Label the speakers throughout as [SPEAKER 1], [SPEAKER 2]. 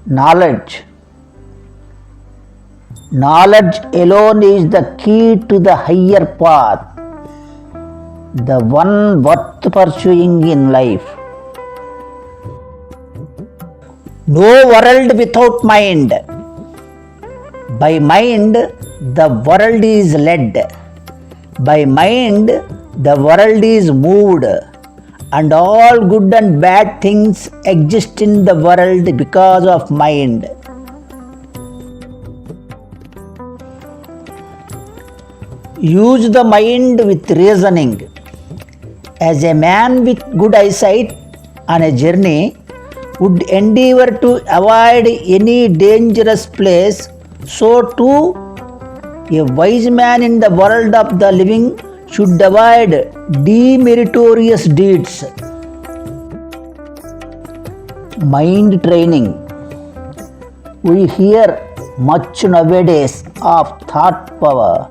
[SPEAKER 1] Knowledge. Knowledge alone is the key to the higher path, the one worth pursuing in life. No world without mind. By mind, the world is led. By mind, the world is moved. And all good and bad things exist in the world because of mind. Use the mind with reasoning. As a man with good eyesight on a journey would endeavor to avoid any dangerous place, so too a wise man in the world of the living should avoid demeritorious deeds. Mind training. We hear much nowadays of thought power,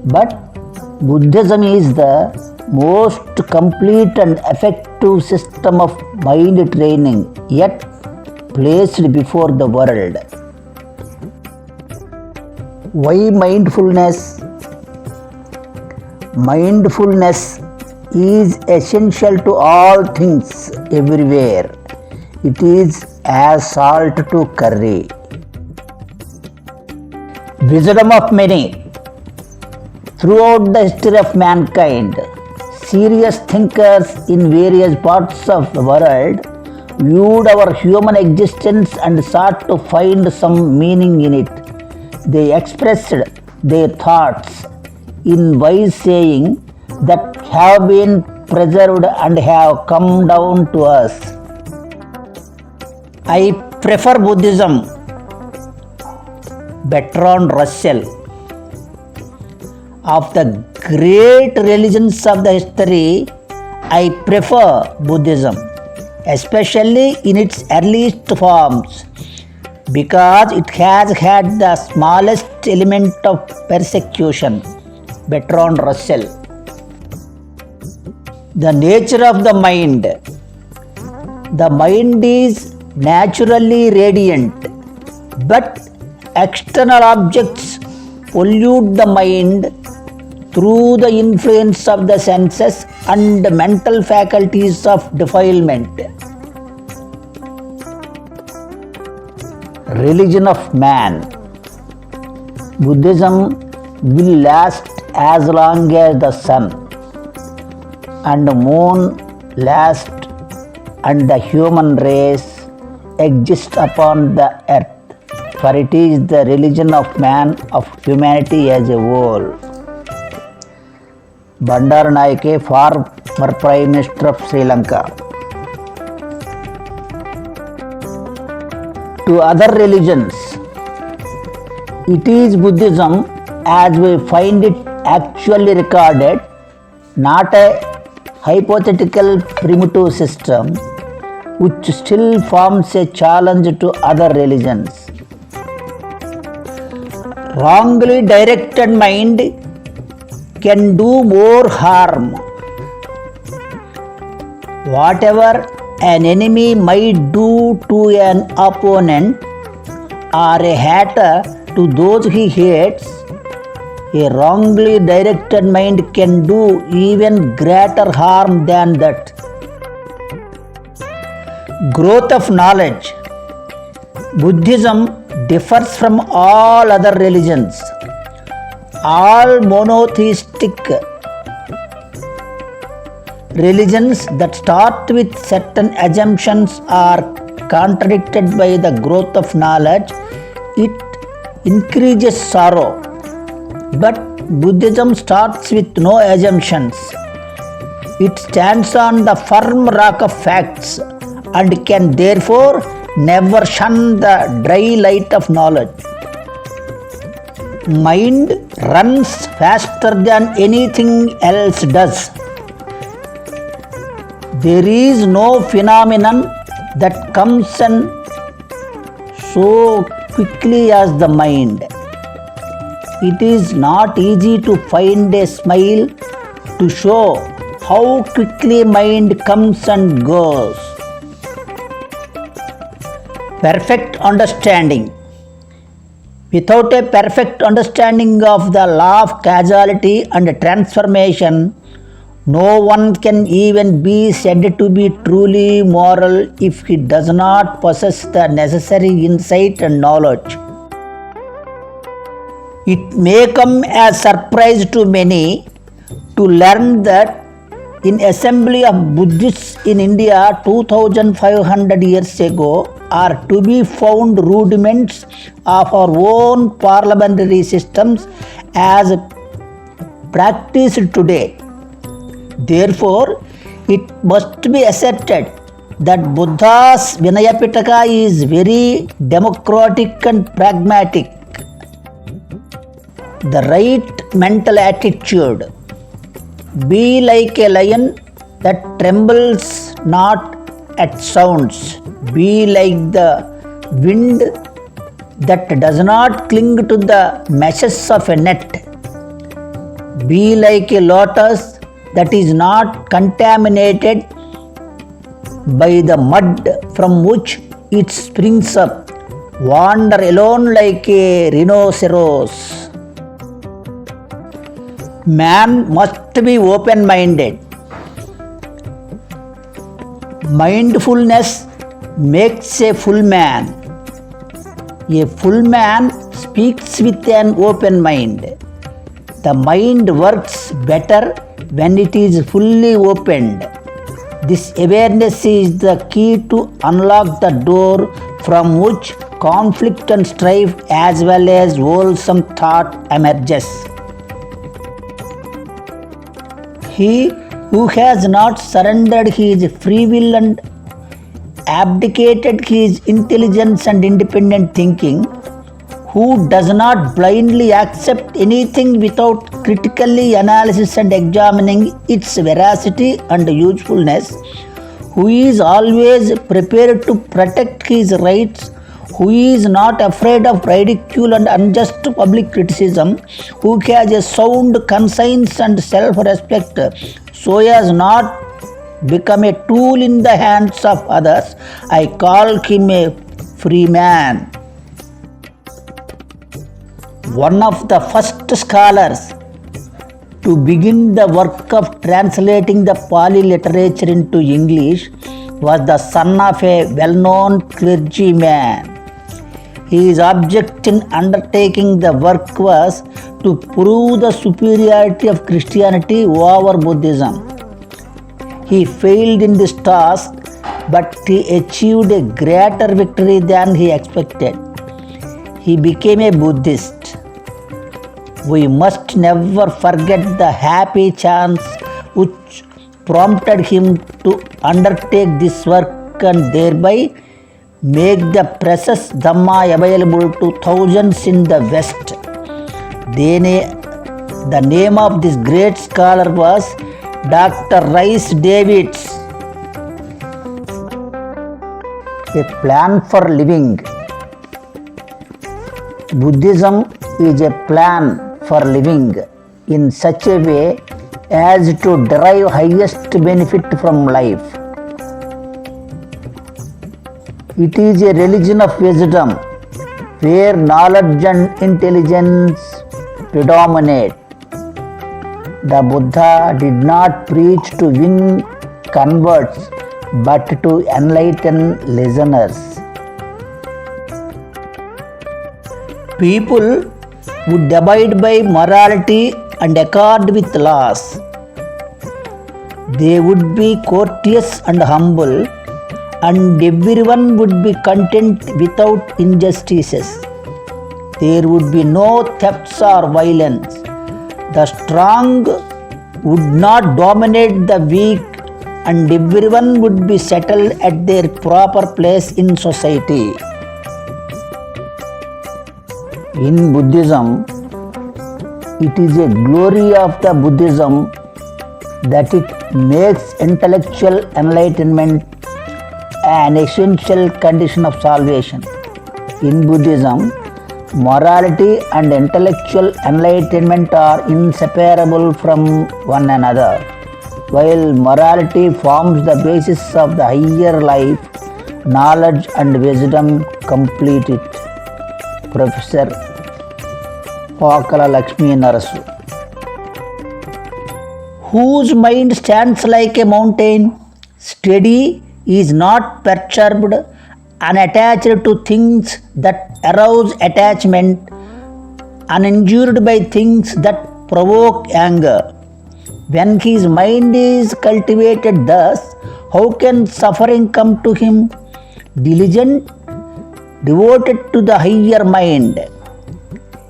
[SPEAKER 1] but Buddhism is the most complete and effective system of mind training yet placed before the world. Why mindfulness? Mindfulness is essential to all things everywhere. It is as salt to curry. Wisdom of many. Throughout the history of mankind, serious thinkers in various parts of the world viewed our human existence and sought to find some meaning in it. They expressed their thoughts in wise saying that have been preserved and have come down to us. I prefer Buddhism. Bertrand Russell. Of the great religions of the history, I prefer Buddhism, especially in its earliest forms, because it has had the smallest element of persecution. Bertrand Russell. The nature of the mind. The mind is naturally radiant, but external objects pollute the mind through the influence of the senses and mental faculties of defilement. Religion of man. Buddhism will last as long as the sun and moon last and the human race exists upon the earth, for it is the religion of man, of humanity as a whole. Bandaranaike, Naike, former Prime Minister of Sri Lanka. To other religions, it is Buddhism as we find it actually recorded, not a hypothetical primitive system which still forms a challenge to other religions. Wrongly directed mind can do more harm. Whatever an enemy might do to an opponent or a hater to those he hates, a wrongly directed mind can do even greater harm than that. Growth of knowledge. Buddhism differs from all other religions. All monotheistic religions that start with certain assumptions are contradicted by the growth of knowledge. It increases sorrow. But Buddhism starts with no assumptions. It stands on the firm rock of facts and can therefore never shun the dry light of knowledge. Mind runs faster than anything else does. There is no phenomenon that comes and so quickly as the mind. It is not easy to find a smile to show how quickly mind comes and goes. Perfect understanding. Without a perfect understanding of the law of causality and transformation, no one can even be said to be truly moral if he does not possess the necessary insight and knowledge. It may come as surprise to many to learn that in assembly of Buddhists in India 2500 years ago are to be found rudiments of our own parliamentary systems as practiced today. Therefore, it must be asserted that Buddha's Vinayapitaka is very democratic and pragmatic. The right mental attitude. Be like a lion that trembles not at sounds. Be like the wind that does not cling to the meshes of a net. Be like a lotus that is not contaminated by the mud from which it springs up. Wander alone like a rhinoceros. Man must be open-minded. Mindfulness makes a full man. A full man speaks with an open mind. The mind works better when it is fully opened. This awareness is the key to unlock the door from which conflict and strife as well as wholesome thought emerges. He who has not surrendered his free will and abdicated his intelligence and independent thinking, who does not blindly accept anything without critically analysis and examining its veracity and usefulness, who is always prepared to protect his rights, who is not afraid of ridicule and unjust public criticism, who has a sound conscience and self-respect, so as not become a tool in the hands of others, I call him a free man. One of the first scholars to begin the work of translating the Pali literature into English was the son of a well-known clergyman. His object in undertaking the work was to prove the superiority of Christianity over Buddhism. He failed in this task, but he achieved a greater victory than he expected. He became a Buddhist. We must never forget the happy chance which prompted him to undertake this work and thereby make the precious Dhamma available to thousands in the West. The name of this great scholar was Dr. Rice Davids. A plan for living. Buddhism is a plan for living in such a way as to derive highest benefit from life. It is a religion of wisdom where knowledge and intelligence predominate. The Buddha did not preach to win converts but to enlighten listeners. People would abide by morality and accord with laws. They would be courteous and humble, and everyone would be content without injustices. There would be no thefts or violence. The strong would not dominate the weak, and everyone would be settled at their proper place in society. In Buddhism, it is a glory of the Buddhism that it makes intellectual enlightenment an essential condition of salvation. In Buddhism, morality and intellectual enlightenment are inseparable from one another. While morality forms the basis of the higher life knowledge and wisdom complete it. Professor Pakala Lakshmi Narasu. Whose mind stands like a mountain, steady, is not perturbed, unattached to things that arouse attachment, uninjured by things that provoke anger. When his mind is cultivated thus, how can suffering come to him? Diligent, devoted to the higher mind.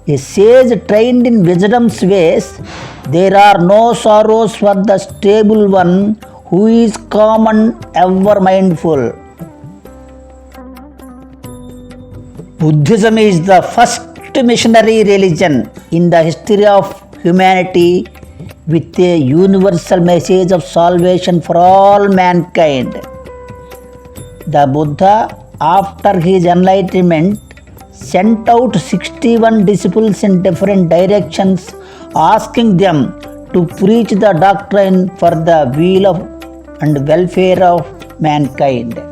[SPEAKER 1] A sage trained in wisdom's ways, there are no sorrows for the stable one who is calm and ever mindful. Buddhism is the first missionary religion in the history of humanity with a universal message of salvation for all mankind. The Buddha, after his enlightenment, sent out 61 disciples in different directions, asking them to preach the doctrine for the weal of and welfare of mankind.